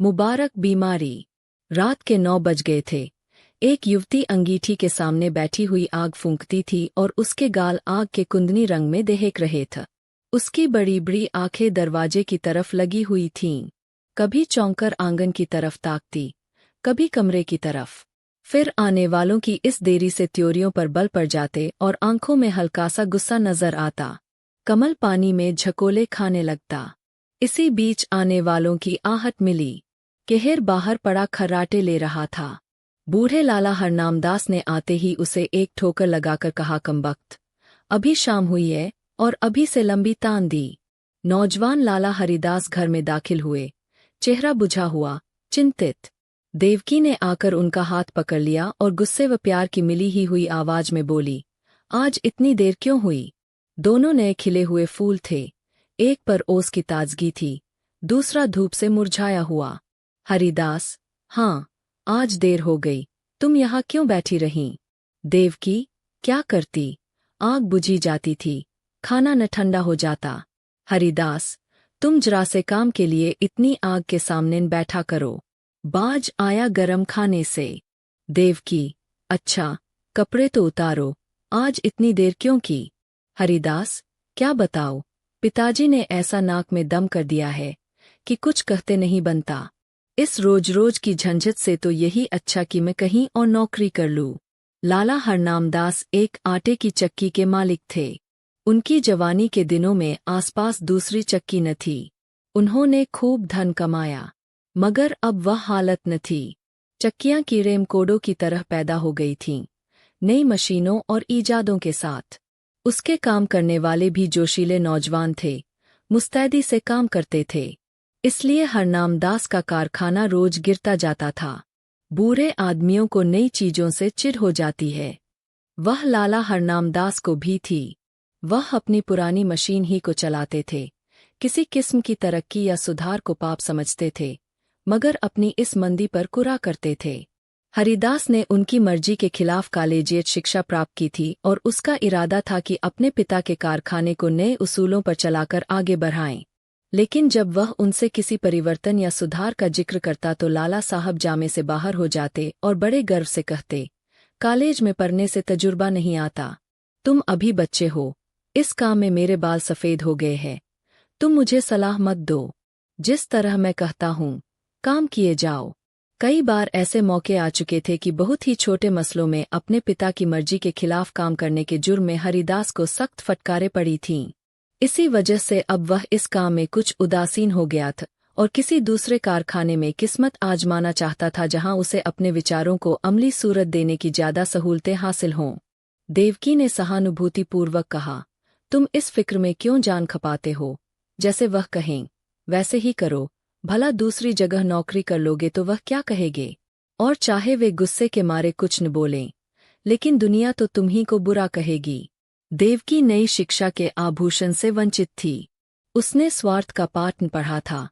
मुबारक बीमारी। रात के 9 बज गए थे। एक युवती अंगीठी के सामने बैठी हुई आग फूंकती थी और उसके गाल आग के कुंदनी रंग में दहक रहे थे। उसकी बड़ी बड़ी आंखें दरवाजे की तरफ लगी हुई थीं। कभी चौंकर आंगन की तरफ ताकती, कभी कमरे की तरफ। फिर आने वालों की इस देरी से त्योरियों पर बल पड़ जाते और आंखों में हल्का सा गुस्सा नजर आता। कमल पानी में झकोले खाने लगता। इसी बीच आने वालों की आहट मिली। केहर बाहर पड़ा खर्राटे ले रहा था। बूढ़े लाला हरनामदास ने आते ही उसे एक ठोकर लगाकर कहा, कमबख्त, अभी शाम हुई है और अभी से लंबी तान दी। नौजवान लाला हरिदास घर में दाखिल हुए, चेहरा बुझा हुआ, चिंतित। देवकी ने आकर उनका हाथ पकड़ लिया और गुस्से व प्यार की मिली ही हुई आवाज में बोली, आज इतनी देर क्यों हुई? दोनों नए खिले हुए फूल थे। एक पर ओस की ताजगी थी, दूसरा धूप से मुरझाया हुआ। हरिदास, हाँ, आज देर हो गई। तुम यहाँ क्यों बैठी रहीं? देवकी, क्या करती? आग बुझी जाती थी, खाना न ठंडा हो जाता। हरिदास, तुम जरा से काम के लिए इतनी आग के सामने न बैठा करो। बाज आया गरम खाने से। देवकी, अच्छा, कपड़े तो उतारो, आज इतनी देर क्यों की? हरिदास, क्या बताओ, पिताजी ने ऐसा नाक में दम कर दिया है कि कुछ कहते नहीं बनता। इस रोज रोज की झंझट से तो यही अच्छा कि मैं कहीं और नौकरी कर लूं। लाला हरनामदास एक आटे की चक्की के मालिक थे। उनकी जवानी के दिनों में आसपास दूसरी चक्की न थी। उन्होंने खूब धन कमाया, मगर अब वह हालत न थी। चक्कियां कीड़े मकोड़ों की तरह पैदा हो गई थीं, नई मशीनों और ईजादों के साथ। उसके काम करने वाले भी जोशीले नौजवान थे, मुस्तैदी से काम करते थे। इसलिए हरनामदास का कारखाना रोज गिरता जाता था। बूढ़े आदमियों को नई चीजों से चिढ़ हो जाती है। वह लाला हरनामदास को भी थी। वह अपनी पुरानी मशीन ही को चलाते थे। किसी किस्म की तरक्की या सुधार को पाप समझते थे, मगर अपनी इस मंदी पर कुरा करते थे। हरिदास ने उनकी मर्जी के खिलाफ कॉलेजिएट शिक्षा प्राप्त की थी और उसका इरादा था कि अपने पिता के कारखाने को नए उसूलों पर चलाकर आगे बढ़ाएं। लेकिन जब वह उनसे किसी परिवर्तन या सुधार का जिक्र करता तो लाला साहब जामे से बाहर हो जाते और बड़े गर्व से कहते, कॉलेज में पढ़ने से तजुर्बा नहीं आता। तुम अभी बच्चे हो। इस काम में मेरे बाल सफ़ेद हो गए हैं। तुम मुझे सलाह मत दो। जिस तरह मैं कहता हूँ, काम किए जाओ। कई बार ऐसे मौके आ चुके थे कि बहुत ही छोटे मसलों में अपने पिता की मर्जी के खिलाफ काम करने के जुर्म में हरिदास को सख्त फटकारें पड़ी थीं। इसी वजह से अब वह इस काम में कुछ उदासीन हो गया था और किसी दूसरे कारखाने में किस्मत आजमाना चाहता था जहां उसे अपने विचारों को अमली सूरत देने की ज्यादा सहूलतें हासिल हों। देवकी ने सहानुभूतिपूर्वक कहा, तुम इस फिक्र में क्यों जान खपाते हो? जैसे वह कहें वैसे ही करो। भला दूसरी जगह नौकरी कर लोगे तो वह क्या कहेंगे? और चाहे वे गुस्से के मारे कुछ न बोलें, लेकिन दुनिया तो तुम्ही को बुरा कहेगी। देवकी नई शिक्षा के आभूषण से वंचित थी। उसने स्वार्थ का पाठ न पढ़ा था,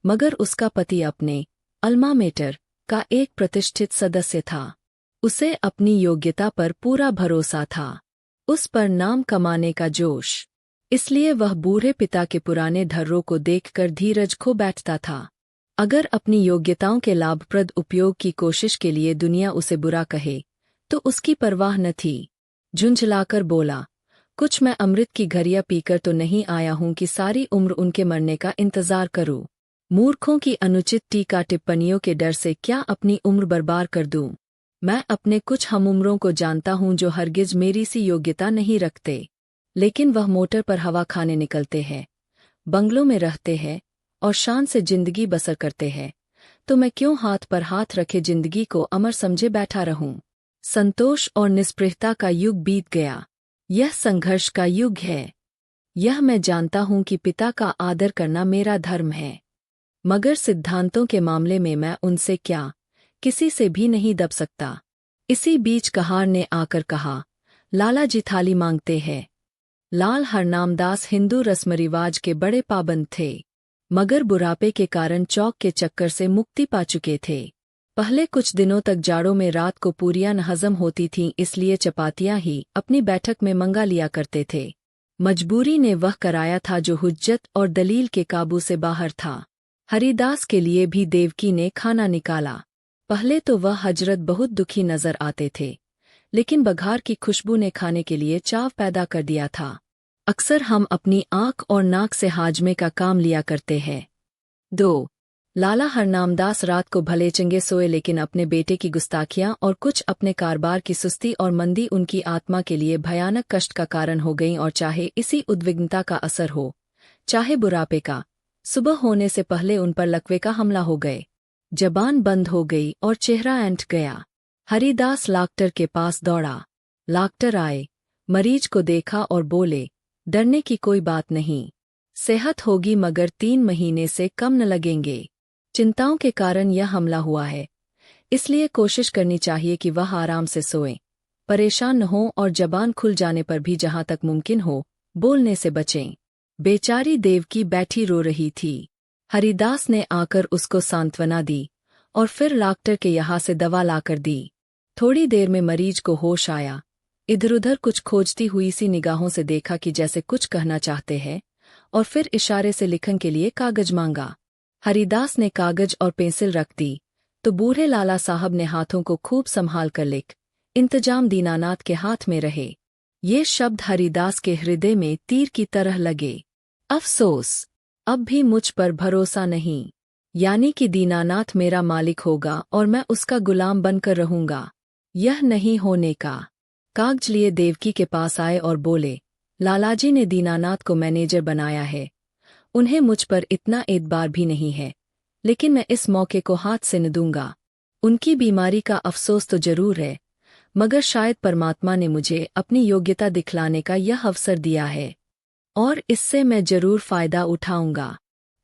मगर उसका पति अपने अल्मा मेटर का एक प्रतिष्ठित सदस्य था। उसे अपनी योग्यता पर पूरा भरोसा था, उस पर नाम कमाने का जोश। इसलिए वह बूढ़े पिता के पुराने ढर्रों को देखकर धीरज खो बैठता था। अगर अपनी योग्यताओं के लाभप्रद उपयोग की कोशिश के लिए दुनिया उसे बुरा कहे, तो उसकी परवाह न थी। झुंझलाकर बोला, कुछ मैं अमृत की घड़ियां पीकर तो नहीं आया हूं कि सारी उम्र उनके मरने का इंतजार करूं। मूर्खों की अनुचित टीका टिप्पणियों के डर से क्या अपनी उम्र बर्बाद कर दूं? मैं अपने कुछ हमउम्रों को जानता हूं जो हरगिज मेरी सी योग्यता नहीं रखते, लेकिन वह मोटर पर हवा खाने निकलते हैं, बंगलों में रहते हैं और शान से जिंदगी बसर करते हैं। तो मैं क्यों हाथ पर हाथ रखे जिंदगी को अमर समझे बैठा रहूं? संतोष और निस्पृहता का युग बीत गया। यह संघर्ष का युग है। यह मैं जानता हूं कि पिता का आदर करना मेरा धर्म है, मगर सिद्धांतों के मामले में मैं उनसे क्या, किसी से भी नहीं दब सकता। इसी बीच कहार ने आकर कहा, लाला जी थाली मांगते हैं। लाल हरनामदास हिंदू रस्म-रिवाज के बड़े पाबंद थे, मगर बुढ़ापे के कारण चौक के चक्कर से मुक्ति पा चुके थे। पहले कुछ दिनों तक जाड़ों में रात को पूरियां न हजम होती थीं, इसलिए चपातियां ही अपनी बैठक में मंगा लिया करते थे। मजबूरी ने वह कराया था जो हुज्जत और दलील के काबू से बाहर था। हरिदास के लिए भी देवकी ने खाना निकाला। पहले तो वह हजरत बहुत दुखी नजर आते थे, लेकिन बघार की खुशबू ने खाने के लिए चाव पैदा कर दिया था। अक्सर हम अपनी आंख और नाक से हाजमे का काम लिया करते हैं। 2. लाला हरनामदास रात को भले चंगे सोए, लेकिन अपने बेटे की गुस्ताखियां और कुछ अपने कारोबार की सुस्ती और मंदी उनकी आत्मा के लिए भयानक कष्ट का कारण हो गईं। और चाहे इसी उद्विग्नता का असर हो, चाहे बुढ़ापे का, सुबह होने से पहले उन पर लकवे का हमला हो गए। जबान बंद हो गई और चेहरा ऐंठ गया। हरिदास लाक्टर के पास दौड़ा। लाक्टर आए, मरीज को देखा और बोले, डरने की कोई बात नहीं, सेहत होगी, मगर 3 महीने से कम न लगेंगे। चिंताओं के कारण यह हमला हुआ है, इसलिए कोशिश करनी चाहिए कि वह आराम से सोएं, परेशान न हों और जबान खुल जाने पर भी जहां तक मुमकिन हो बोलने से बचें। बेचारी देवकी बैठी रो रही थी। हरिदास ने आकर उसको सांत्वना दी और फिर लाक्टर के यहाँ से दवा लाकर दी। थोड़ी देर में मरीज को होश आया। इधर उधर कुछ खोजती हुई सी निगाहों से देखा कि जैसे कुछ कहना चाहते हैं, और फिर इशारे से लिखन के लिए कागज मांगा। हरिदास ने कागज और पेंसिल रख दी तो बूढ़े लाला साहब ने हाथों को खूब संभाल कर लिख, इंतजाम दीनानाथ के हाथ में रहे। ये शब्द हरिदास के हृदय में तीर की तरह लगे। अफसोस, अब भी मुझ पर भरोसा नहीं, यानी कि दीनानाथ मेरा मालिक होगा और मैं उसका गुलाम बनकर रहूंगा। यह नहीं होने का। कागज लिए देवकी के पास आए और बोले, लालाजी ने दीनानाथ को मैनेजर बनाया है। उन्हें मुझ पर इतना एतबार भी नहीं है, लेकिन मैं इस मौके को हाथ से न दूंगा। उनकी बीमारी का अफसोस तो जरूर है, मगर शायद परमात्मा ने मुझे अपनी योग्यता दिखलाने का यह अवसर दिया है, और इससे मैं जरूर फायदा उठाऊंगा।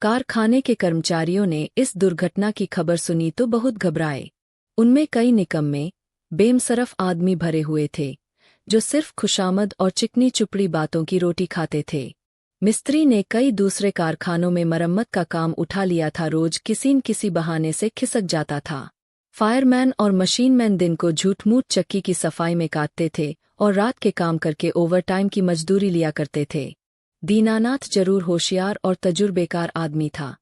कारखाने के कर्मचारियों ने इस दुर्घटना की खबर सुनी तो बहुत घबराए। उनमें कई निकम्मे, बेमसरफ आदमी भरे हुए थे, जो सिर्फ खुशामद और चिकनी चुपड़ी बातों की रोटी खाते थे। मिस्त्री ने कई दूसरे कारखानों में मरम्मत का काम उठा लिया था, रोज किसी न किसी बहाने से खिसक जाता था। फायरमैन और मशीनमैन दिन को झूठ-मूठ चक्की की सफाई में काटते थे और रात के काम करके ओवरटाइम की मजदूरी लिया करते थे। दीनानाथ जरूर होशियार और तजुर्बेकार आदमी था,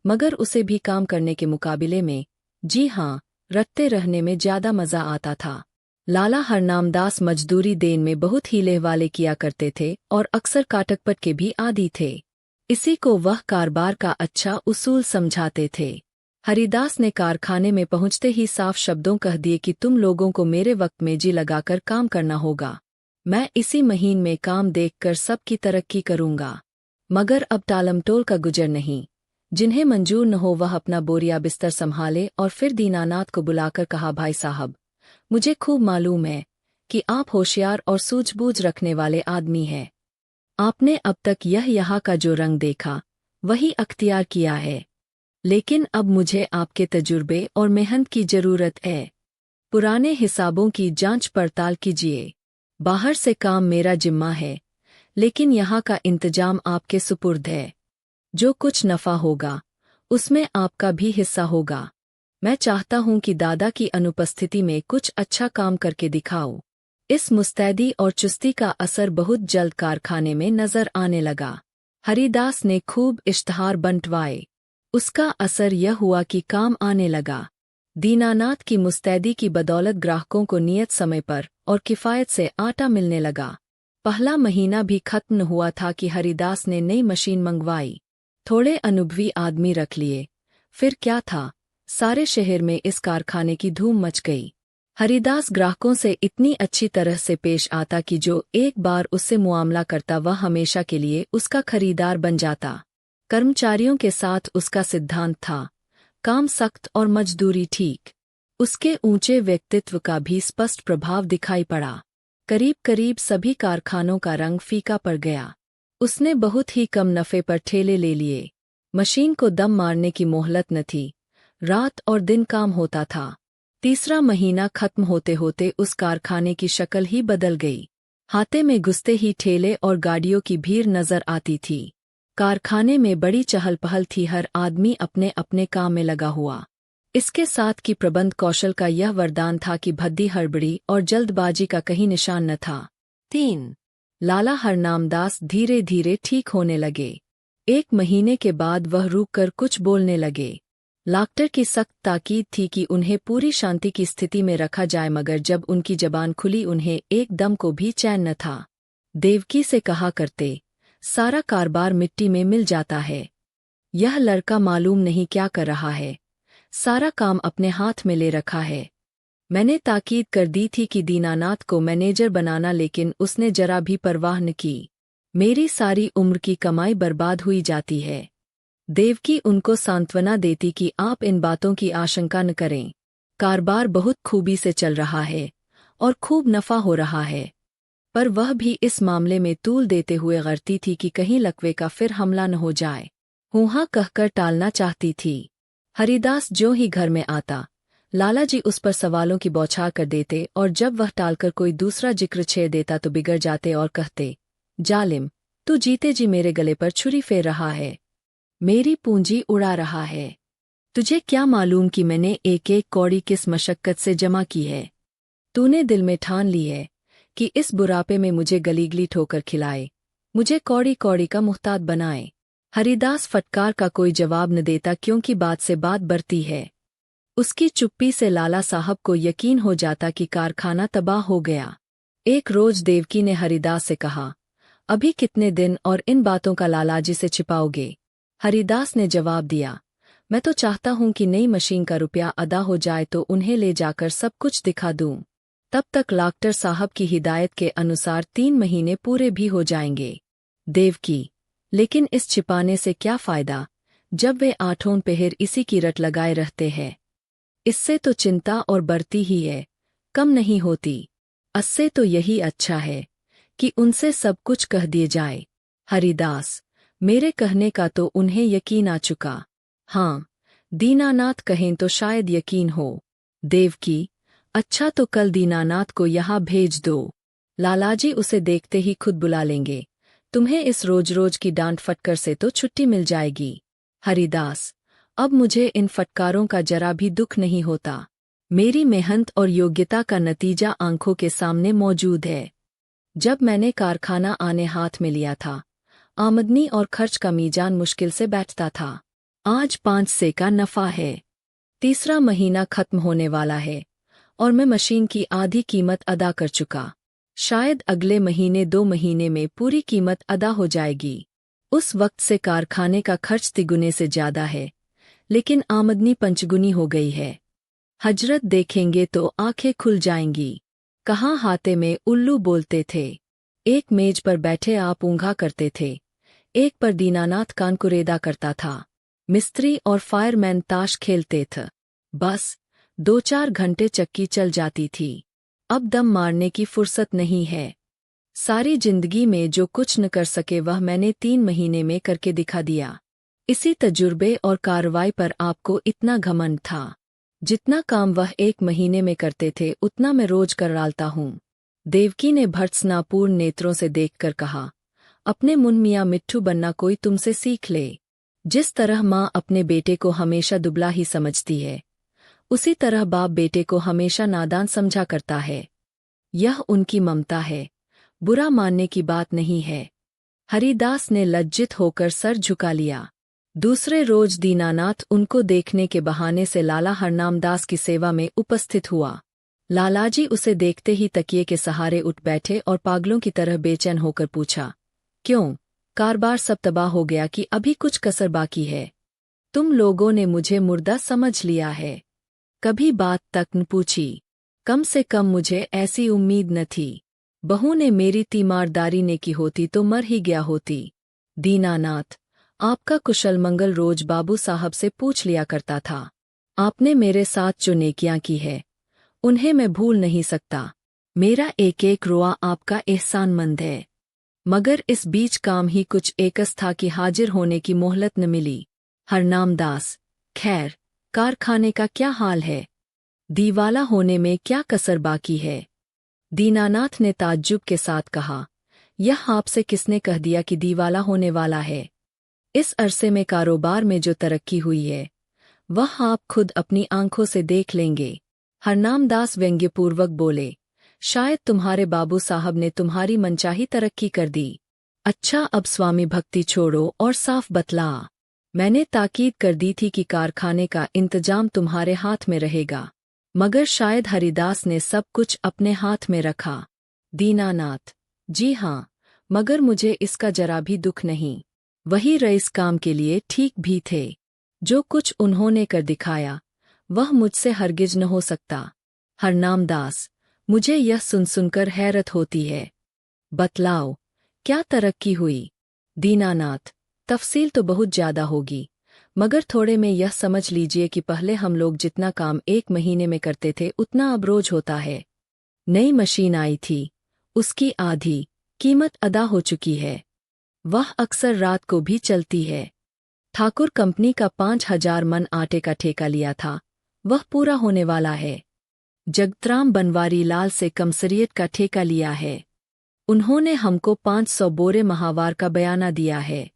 मगर उसे भी काम करने के मुकाबले में, जी हाँ, रटते रहने में ज्यादा मजा आता था। लाला हरनामदास मजदूरी देन में बहुत हीले वाले किया करते थे और अक्सर काटकपट के भी आदी थे। इसी को वह कारोबार का अच्छा उसूल समझाते थे। हरिदास ने कारखाने में पहुंचते ही साफ शब्दों कह दिए कि तुम लोगों को मेरे वक्त में जी लगाकर काम करना होगा। मैं इसी महीन में काम देखकर सबकी तरक्की करूंगा। मगर अब टालमटोल का गुजर नहीं। जिन्हें मंजूर न हो वह अपना बोरिया बिस्तर संभाले। और फिर दीनानाथ को बुलाकर कहा, भाई साहब, मुझे खूब मालूम है कि आप होशियार और सूझबूझ रखने वाले आदमी हैं। आपने अब तक यहाँ का जो रंग देखा वही अख्तियार किया है, लेकिन अब मुझे आपके तजुर्बे और मेहनत की जरूरत है। पुराने हिसाबों की जांच पड़ताल कीजिए। बाहर से काम मेरा जिम्मा है, लेकिन यहाँ का इंतजाम आपके सुपुर्द है। जो कुछ नफा होगा उसमें आपका भी हिस्सा होगा। मैं चाहता हूं कि दादा की अनुपस्थिति में कुछ अच्छा काम करके दिखाओ। इस मुस्तैदी और चुस्ती का असर बहुत जल्द कारखाने में नजर आने लगा। हरिदास ने खूब इश्तहार बंटवाए। उसका असर यह हुआ कि काम आने लगा। दीनानाथ की मुस्तैदी की बदौलत ग्राहकों को नियत समय पर और किफायत से आटा मिलने लगा। पहला महीना भी खत्म न हुआ था कि हरिदास ने नई मशीन मंगवाई। थोड़े अनुभवी आदमी रख लिए। फिर क्या था, सारे शहर में इस कारखाने की धूम मच गई। हरिदास ग्राहकों से इतनी अच्छी तरह से पेश आता कि जो एक बार उससे मुआमला करता वह हमेशा के लिए उसका खरीदार बन जाता। कर्मचारियों के साथ उसका सिद्धांत था, काम सख्त और मजदूरी ठीक। उसके ऊंचे व्यक्तित्व का भी स्पष्ट प्रभाव दिखाई पड़ा। करीब करीब सभी कारखानों का रंग फीका पड़ गया। उसने बहुत ही कम नफे पर ठेले ले लिए। मशीन को दम मारने की मोहलत न थी। रात और दिन काम होता था। तीसरा महीना खत्म होते होते उस कारखाने की शक्ल ही बदल गई। हाथे में घुसते ही ठेले और गाड़ियों की भीड़ नजर आती थी। कारखाने में बड़ी चहल पहल थी, हर आदमी अपने अपने काम में लगा हुआ। इसके साथ की प्रबंध कौशल का यह वरदान था कि भद्दी हड़बड़ी और जल्दबाजी का कहीं निशान न था। 3. लाला हरनामदास धीरे धीरे ठीक होने लगे। 1 महीने के बाद वह रुक कर कुछ बोलने लगे। डॉक्टर की सख्त ताकीद थी कि उन्हें पूरी शांति की स्थिति में रखा जाए, मगर जब उनकी जबान खुली उन्हें एक दम को भी चैन न था। देवकी से कहा करते, सारा कारोबार मिट्टी में मिल जाता है। यह लड़का मालूम नहीं क्या कर रहा है, सारा काम अपने हाथ में ले रखा है। मैंने ताकीद कर दी थी कि दीनानाथ को मैनेजर बनाना, लेकिन उसने जरा भी परवाह न की। मेरी सारी उम्र की कमाई बर्बाद हुई जाती है। देवकी उनको सांत्वना देती कि आप इन बातों की आशंका न करें, कारोबार बहुत खूबी से चल रहा है और खूब नफा हो रहा है। पर वह भी इस मामले में तूल देते हुए डरती थी कि कहीं लकवे का फिर हमला न हो जाए। हूँहाँ कहकर टालना चाहती थी। हरिदास जो ही घर में आता, लालाजी उस पर सवालों की बौछार कर देते, और जब वह टालकर कोई दूसरा जिक्र छेड़ देता तो बिगड़ जाते और कहते, जालिम, तू जीते जी मेरे गले पर छुरी फेर रहा है, मेरी पूंजी उड़ा रहा है। तुझे क्या मालूम कि मैंने एक एक कौड़ी किस मशक्कत से जमा की है। तूने दिल में ठान ली है कि इस बुढ़ापे में मुझे गलीगली ठोकर खिलाए, मुझे कौड़ी कौड़ी का मुहताज बनाए। हरिदास फटकार का कोई जवाब न देता, क्योंकि बात से बात बढ़ती है। उसकी चुप्पी से लाला साहब को यकीन हो जाता कि कारखाना तबाह हो गया। एक रोज देवकी ने हरिदास से कहा, अभी कितने दिन और इन बातों का लालाजी से छिपाओगे। हरिदास ने जवाब दिया, मैं तो चाहता हूं कि नई मशीन का रुपया अदा हो जाए तो उन्हें ले जाकर सब कुछ दिखा दूं। तब तक डॉक्टर साहब की हिदायत के अनुसार 3 महीने पूरे भी हो जाएंगे। देवकी, लेकिन इस छिपाने से क्या फायदा, जब वे आठों पहर इसी की रट लगाए रहते हैं। इससे तो चिंता और बढ़ती ही है, कम नहीं होती। इससे तो यही अच्छा है कि उनसे सब कुछ कह दिए जाए। हरिदास, मेरे कहने का तो उन्हें यकीन आ चुका। हाँ, दीनानाथ कहें तो शायद यकीन हो। देवकी, अच्छा तो कल दीनानाथ को यहाँ भेज दो। लालाजी उसे देखते ही खुद बुला लेंगे। तुम्हें इस रोज रोज की डांट फटकार से तो छुट्टी मिल जाएगी। हरिदास, अब मुझे इन फटकारों का जरा भी दुख नहीं होता। मेरी मेहनत और योग्यता का नतीजा आंखों के सामने मौजूद है। जब मैंने कारखाना आने हाथ में लिया था, आमदनी और खर्च का मीजान मुश्किल से बैठता था। आज 5 से का नफा है। तीसरा महीना खत्म होने वाला है और मैं मशीन की आधी कीमत अदा कर चुका। शायद अगले महीने 2 महीने में पूरी कीमत अदा हो जाएगी। उस वक्त से कारखाने का खर्च तिगुने से ज्यादा है, लेकिन आमदनी पंचगुनी हो गई है। हजरत देखेंगे तो आंखें खुल जाएंगी। कहाँ हाथे में उल्लू बोलते थे। एक मेज पर बैठे आप ऊँघा करते थे, एक पर दीनानाथ कान कुरेदा करता था। मिस्त्री और फायरमैन ताश खेलते थे। बस 2-4 घंटे चक्की चल जाती थी। अब दम मारने की फुर्सत नहीं है। सारी जिंदगी में जो कुछ न कर सके वह मैंने 3 महीने में करके दिखा दिया। इसी तजुर्बे और कार्रवाई पर आपको इतना घमंड था। जितना काम वह 1 महीने में करते थे उतना मैं रोज कर डालता हूँ। देवकी ने भर्त्सनापूर्ण नेत्रों से देखकर कहा, अपने मुन मियाँ मिट्ठू बनना कोई तुमसे सीख ले। जिस तरह माँ अपने बेटे को हमेशा दुबला ही समझती है, उसी तरह बाप बेटे को हमेशा नादान समझा करता है। यह उनकी ममता है, बुरा मानने की बात नहीं है। हरिदास ने लज्जित होकर सर झुका लिया। दूसरे रोज दीनानाथ उनको देखने के बहाने से लाला हरनामदास की सेवा में उपस्थित हुआ। लालाजी उसे देखते ही तकिए के सहारे उठ बैठे और पागलों की तरह बेचैन होकर पूछा, क्यों, कारोबार सब तबाह हो गया कि अभी कुछ कसर बाकी है? तुम लोगों ने मुझे मुर्दा समझ लिया है। कभी बात तक न पूछी। कम से कम मुझे ऐसी उम्मीद न थी। बहू ने मेरी तीमारदारी ने की होती तो मर ही गया होती। दीनानाथ, आपका कुशल मंगल रोज बाबू साहब से पूछ लिया करता था। आपने मेरे साथ जो नेकियां की है, उन्हें मैं भूल नहीं सकता। मेरा एक एक रुआ आपका एहसानमंद है। मगर इस बीच काम ही कुछ एकस था कि हाजिर होने की मोहलत न मिली। हरनामदास, खैर, कारखाने का क्या हाल है? दीवाला होने में क्या कसर बाकी है? दीनानाथ ने ताज्जुब के साथ कहा, यह आपसे किसने कह दिया कि दीवाला होने वाला है? इस अरसे में कारोबार में जो तरक्की हुई है, वह आप खुद अपनी आंखों से देख लेंगे। हरनामदास व्यंग्यपूर्वक बोले, शायद तुम्हारे बाबू साहब ने तुम्हारी मनचाही तरक्की कर दी। अच्छा अब स्वामी भक्ति छोड़ो और साफ बतला। मैंने ताकीद कर दी थी कि कारखाने का इंतजाम तुम्हारे हाथ में रहेगा, मगर शायद हरिदास ने सब कुछ अपने हाथ में रखा। दीनानाथ: जी हाँ, मगर मुझे इसका जरा भी दुख नहीं। वही रईस काम के लिए ठीक भी थे। जो कुछ उन्होंने कर दिखाया वह मुझसे हरगिज न हो सकता। हरनाम दास: मुझे यह सुनकर हैरत होती है। बतलाओ, क्या तरक्की हुई? दीनानाथ: तफसील तो बहुत ज्यादा होगी, मगर थोड़े में यह समझ लीजिए कि पहले हम लोग जितना काम 1 महीने में करते थे उतना अब रोज होता है। नई मशीन आई थी, उसकी आधी कीमत अदा हो चुकी है। वह अक्सर रात को भी चलती है। ठाकुर कंपनी का 5,000 मन आटे का ठेका लिया था, वह पूरा होने वाला है। जगतराम बनवारी लाल से कमसरियत का ठेका लिया है। उन्होंने हमको 500 बोरे माहवार का बयाना दिया है।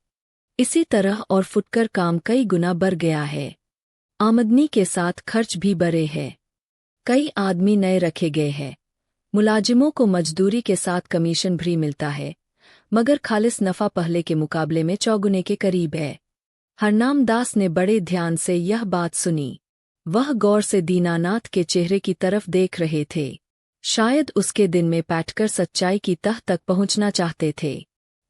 इसी तरह और फुटकर काम कई गुना बढ़ गया है। आमदनी के साथ खर्च भी बढ़े हैं। कई आदमी नए रखे गए हैं। मुलाजिमों को मजदूरी के साथ कमीशन भी मिलता है, मगर खालिस नफा पहले के मुकाबले में चौगुने के करीब है। हरनाम दास ने बड़े ध्यान से यह बात सुनी। वह गौर से दीनानाथ के चेहरे की तरफ देख रहे थे। शायद उसके दिन में बैठकर सच्चाई की तह तक पहुंचना चाहते थे।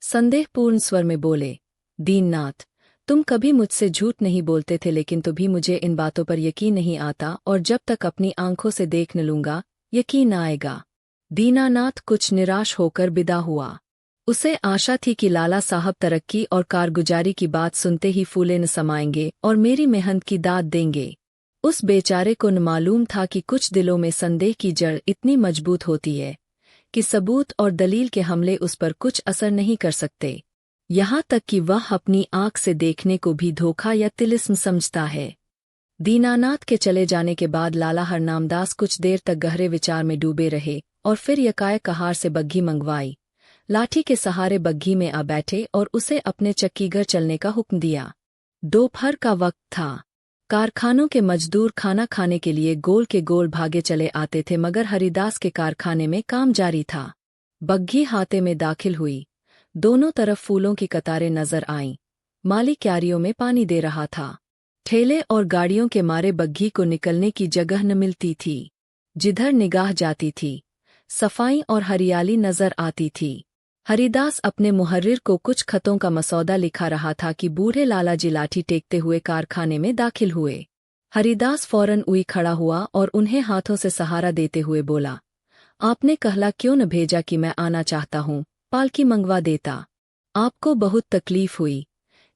संदेहपूर्ण स्वर में बोले, दीननाथ, तुम कभी मुझसे झूठ नहीं बोलते थे, लेकिन तो भी मुझे इन बातों पर यकीन नहीं आता, और जब तक अपनी आंखों से देख न लूंगा यकीन आएगा। दीनानाथ कुछ निराश होकर विदा हुआ। उसे आशा थी कि लाला साहब तरक्की और कारगुजारी की बात सुनते ही फूले न समाएंगे और मेरी मेहनत की दाद देंगे। उस बेचारे को न मालूम था कि कुछ दिलों में संदेह की जड़ इतनी मजबूत होती है कि सबूत और दलील के हमले उस पर कुछ असर नहीं कर सकते। यहाँ तक कि वह अपनी आंख से देखने को भी धोखा या तिलिस्म समझता है। दीनानाथ के चले जाने के बाद लाला हरनामदास कुछ देर तक गहरे विचार में डूबे रहे और फिर यकायक कहार से बग्घी मंगवाई। लाठी के सहारे बग्घी में आ बैठे और उसे अपने चक्कीघर चलने का हुक्म दिया। दोपहर का वक्त था। कारखानों के मजदूर खाना खाने के लिए गोल के गोल भागे चले आते थे, मगर हरिदास के कारखाने में काम जारी था। बग्घी हाथे में दाखिल हुई। दोनों तरफ फूलों की कतारें नजर आईं। माली क्यारियों में पानी दे रहा था। ठेले और गाड़ियों के मारे बग्घी को निकलने की जगह न मिलती थी। जिधर निगाह जाती थी सफाई और हरियाली नजर आती थी। हरिदास अपने मुहर्रिर को कुछ खतों का मसौदा लिखा रहा था कि बूढ़े लालाजी लाठी टेकते हुए कारखाने में दाखिल हुए। हरिदास फौरन उई खड़ा हुआ और उन्हें हाथों से सहारा देते हुए बोला, आपने कहला क्यों न भेजा कि मैं आना चाहता हूँ, पालकी मंगवा देता। आपको बहुत तकलीफ हुई।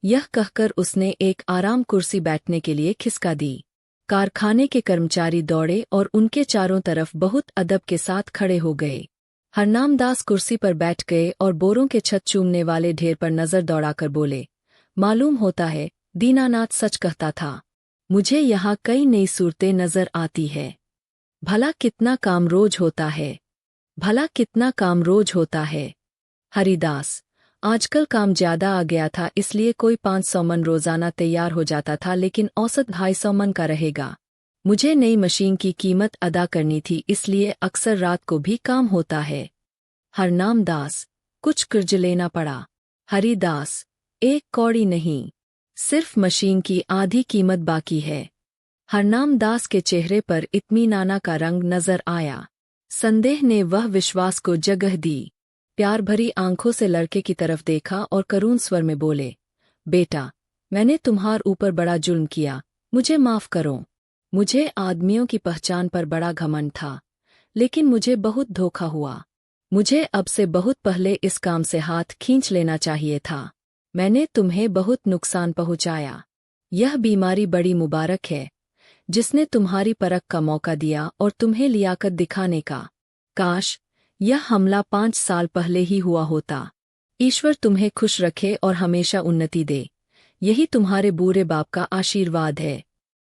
यह कहकर उसने एक आराम कुर्सी बैठने के लिए खिसका दी। कारखाने के कर्मचारी दौड़े और उनके चारों तरफ बहुत अदब के साथ खड़े हो गए। हरनामदास कुर्सी पर बैठ गए और बोरों के छत चूमने वाले ढेर पर नजर दौड़ाकर बोले, मालूम होता है दीनानाथ सच कहता था। मुझे यहाँ कई नई सूरतें नजर आती है। भला कितना काम रोज होता है, भला कितना काम रोज होता है। हरिदास: आजकल काम ज्यादा आ गया था, इसलिए कोई 500 मन रोजाना तैयार हो जाता था, लेकिन औसत 250 मन का रहेगा। मुझे नई मशीन की कीमत अदा करनी थी, इसलिए अक्सर रात को भी काम होता है। हरनामदास: कुछ कर्ज लेना पड़ा। हरिदास: 1 कौड़ी नहीं, सिर्फ मशीन की आधी कीमत बाकी है। हरनामदास के चेहरे पर इत्मीनाना का रंग नजर आया। संदेह ने वह विश्वास को जगह दी। प्यार भरी आंखों से लड़के की तरफ देखा और करुण स्वर में बोले, बेटा, मैंने तुम्हार ऊपर बड़ा जुल्म किया, मुझे माफ करो। मुझे आदमियों की पहचान पर बड़ा घमंड था, लेकिन मुझे बहुत धोखा हुआ। मुझे अब से बहुत पहले इस काम से हाथ खींच लेना चाहिए था। मैंने तुम्हें बहुत नुकसान पहुंचाया। यह बीमारी बड़ी मुबारक है, जिसने तुम्हारी परख का मौका दिया और तुम्हें लियाकत दिखाने का। काश यह हमला 5 साल पहले ही हुआ होता। ईश्वर तुम्हें खुश रखे और हमेशा उन्नति दे। यही तुम्हारे बूढ़े बाप का आशीर्वाद है।